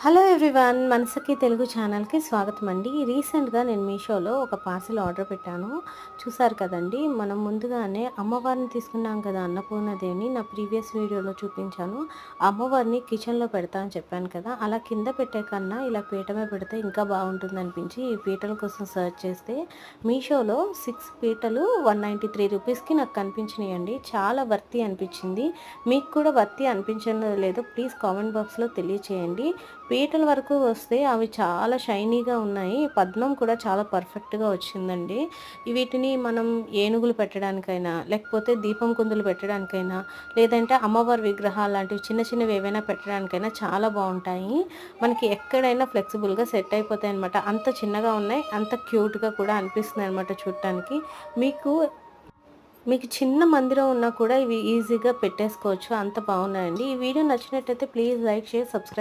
Hello everyone, మనసకి Telugu ఛానల్కి స్వాగతం అండి. రీసెంట్గా నేను మీషోలో ఒక పార్సిల్ ఆర్డర్ పెట్టాను. చూసారు కదండి, మనం ముందుగానే అమ్మవారిని తీసుకున్నాం కదా, అన్నపూర్ణదేవిని. నా ప్రీవియస్ వీడియోలో చూపించాను. అమ్మవారిని కిచెన్లో పెడతా అని చెప్పాను కదా, అలా కింద పెట్టే కన్నా ఇలా పీట మీద పెడితే ఇంకా బాగుంటుంది అనిపించి ఈ పీటల కోసం సర్చ్ చేస్తే మీషోలో 6 పీటలు 193 రూపీస్కి నాకు కనిపించినాయండి. చాలా వర్తి అనిపించింది. మీకు కూడా వర్తి అనిపించడం లేదో ప్లీజ్ కామెంట్ బాక్స్లో తెలియచేయండి. పీటల వరకు వస్తే అవి చాలా షైనీగా ఉన్నాయి. పద్మం కూడా చాలా పర్ఫెక్ట్గా వచ్చిందండి. వీటిని మనం ఏనుగులు పెట్టడానికైనా, లేకపోతే దీపం కుందులు పెట్టడానికైనా, లేదంటే అమ్మవారి విగ్రహాలు లాంటివి చిన్న చిన్నవి ఏవైనా పెట్టడానికైనా చాలా బాగుంటాయి. మనకి ఎక్కడైనా ఫ్లెక్సిబుల్గా సెట్ అయిపోతాయి అనమాట. అంత చిన్నగా ఉన్నాయి, అంత క్యూట్గా కూడా అనిపిస్తుంది అనమాట చూడటానికి. మీకు మీకు చిన్న మందిరం ఉన్నా కూడా ఇవి ఈజీగా పెట్టేసుకోవచ్చు, అంత బాగున్నాయండి. ఈ వీడియో నచ్చినట్టయితే ప్లీజ్ లైక్, షేర్, సబ్స్క్రైబ్.